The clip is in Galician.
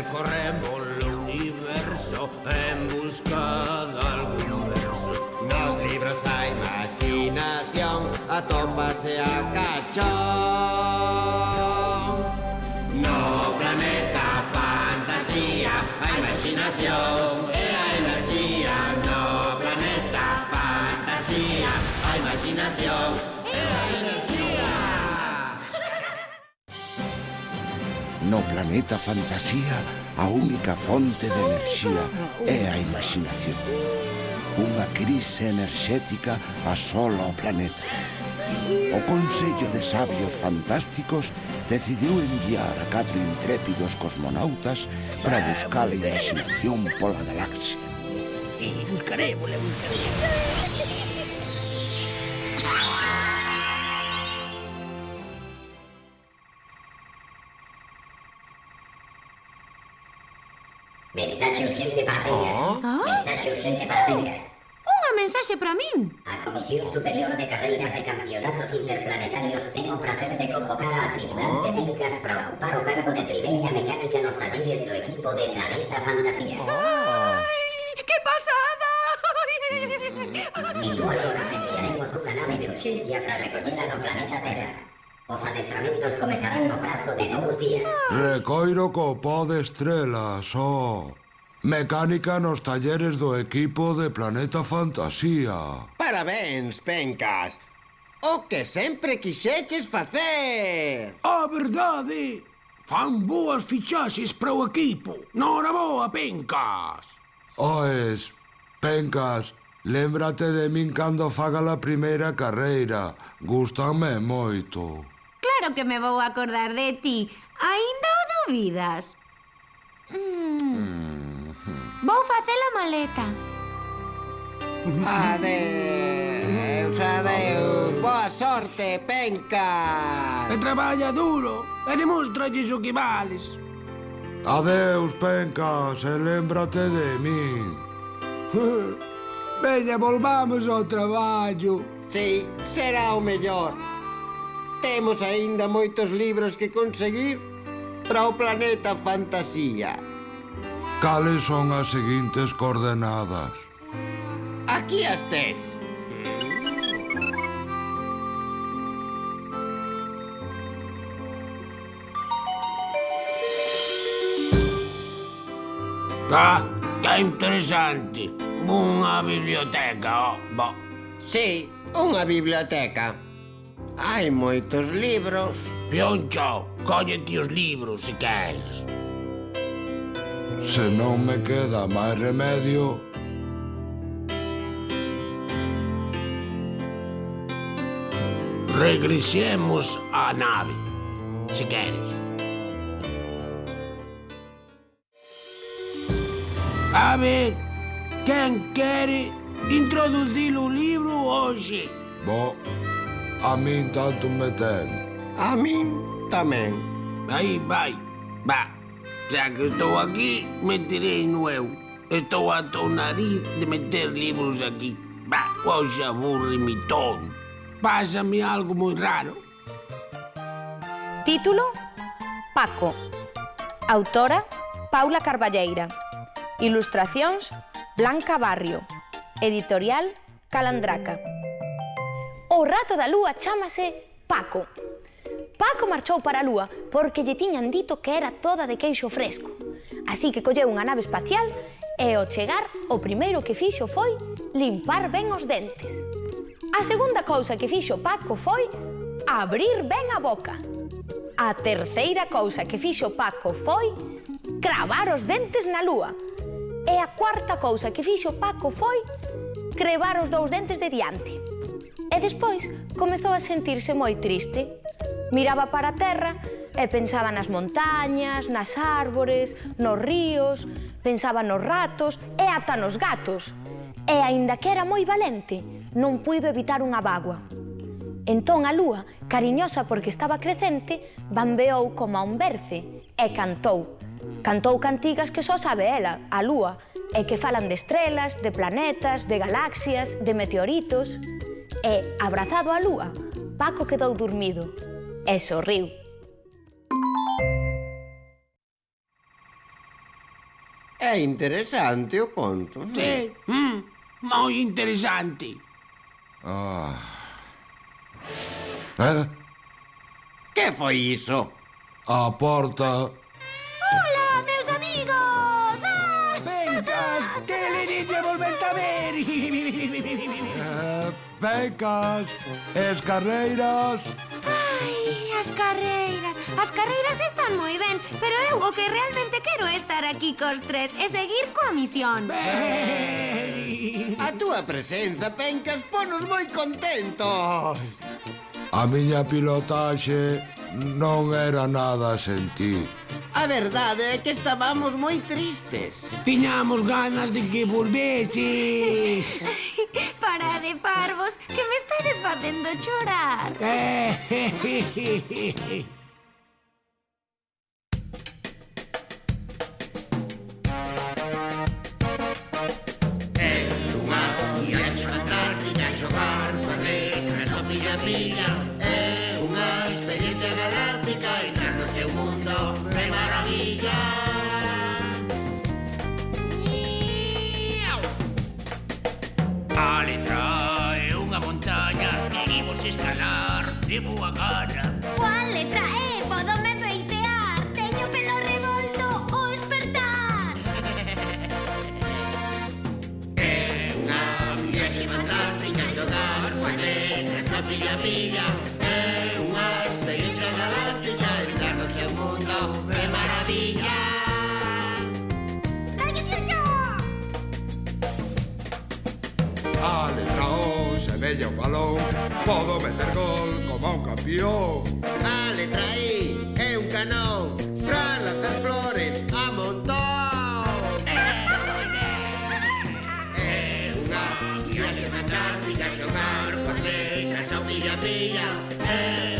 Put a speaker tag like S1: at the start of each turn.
S1: recorremos o universo en busca de algún verso. Nos libros a imaginación atópase a cachón. No planeta fantasía, a imaginación e a enerxía. No planeta fantasía, a imaginación e a enerxía.
S2: No planeta fantasía, a única fonte de enerxía é a imaginación. Unha crise enerxética asola o planeta. O Consello de Sabios Fantásticos decidiu enviar a 4 intrépidos cosmonautas para buscar a imaginación pola galaxia.
S3: Sí, buscaremos.
S4: Mensaxe urxente para Pengas. Mensaxe urxente para Pengas.
S5: Unha mensaxe para min.
S4: A Comisión Superior de Carreiras e Campeonatos Interplanetarios ten o prazer de convocar a tripulante Pengas para ocupar o cargo de primeira mecánica nos talleres do equipo de Planeta Fantasía.
S5: Ai, que pasada!
S4: En 2 horas enviaremos unha nave de urxencia para recollela no planeta Terra. Os adestramentos comezarán no prazo de 2 días.
S6: Recoiro co pó de estrelas, Mecánica nos talleres do equipo de Planeta Fantasía.
S1: Parabéns, Pencas. O que sempre quixeches facer.
S3: A verdade, fan boas fichaxes para o equipo. Nora boa, Pencas.
S6: Oes, Pencas, lémbrate de min cando faga a primeira carreira. Gústame moito.
S5: Claro que me vou acordar de ti. Aínda o dubidas? Vou facer a maleta.
S1: Adeus, adeus. Boa sorte, Pencas.
S3: E traballa duro e demostralles o que vales.
S6: Adeus, Pencas, e lémbrate de min.
S3: Veña, volvamos ao traballo.
S1: Sí, será o mellor. Temos aínda moitos libros que conseguir para o Planeta Fantasía.
S6: Cales son as seguintes coordenadas?
S1: Aquí as tes.
S3: Que interesante. Unha biblioteca, bo.
S1: Sí, unha biblioteca. Hai moitos libros.
S3: Pioncho, cóllete os libros se queres.
S6: Se non me queda máis remedio...
S3: Regresemos á nave, se queres. A ver, quen quere introducir o libro hoxe?
S6: Bo, a min tanto me ten.
S1: A min tamén.
S3: Aí vai, va. Xa que estou aquí, meterei no eu. Estou ata o nariz de meter libros aquí. Va, hoxe aburre-me todo. Pásame algo moi raro.
S7: Título: Paco. Autora: Paula Carballeira. Ilustracións: Blanca Barrio. Editorial: Calandraca. O rato da lúa chámase Paco. Paco marchou para a lúa porque lle tiñan dito que era toda de queixo fresco. Así que colleu unha nave espacial e ao chegar o primeiro que fixo foi limpar ben os dentes. A segunda cousa que fixo Paco foi abrir ben a boca. A terceira cousa que fixo Paco foi cravar os dentes na lúa. E a cuarta cousa que fixo Paco foi crevar os 2 dentes de diante. E despois comezou a sentirse moi triste. Miraba para a terra e pensaba nas montañas, nas árbores, nos ríos, pensaba nos ratos e ata nos gatos. E aínda que era moi valente, non puido evitar unha bágoa. Entón a lúa, cariñosa porque estaba crecente, bambeou como a un berce e cantou. Cantou cantigas que só sabe ela, a lúa, e que falan de estrelas, de planetas, de galaxias, de meteoritos. E, abrazado á lúa, Paco quedou dormido e sorriu.
S1: É interesante o conto.
S3: Sí, moi interesante.
S1: Que foi iso?
S6: A porta.
S5: Hola, meus amigos!
S3: Pencas, que le dice a volverte a ver?
S6: Pencas, es carreiras.
S5: Ai, as carreiras. As carreiras están moi ben, pero eu o que realmente quero é estar aquí cos tres e seguir coa misión.
S1: A túa presenza, Pencas, ponos moi contentos.
S6: A miña pilotaxe non era nada sen ti.
S1: A verdade é que estábamos moi tristes.
S3: Tiñamos ganas de que volveses.
S5: Parade, parvos, que me estades facendo chorar.
S3: É unha experiencia galáctica entrar no seu mundo de maravilla. A letra é unha montaña que imos escalar de boa gana.
S5: Cual letra é? Podome peitear. Teño pelo revolto o espertar.
S3: É unha viaxe fantástica xogar coas letras a pilla pilla. É unha experiencia galáctica entrar no seu mundo de maravilla.
S5: Dalle piocho!
S6: A letra O se vella o balón, podo meter gol como un campeón.
S1: A letra I é un canón pra lanzar flores a montón.
S3: É unha viaxe fantástica xogar coas letras ao pilla pilla. É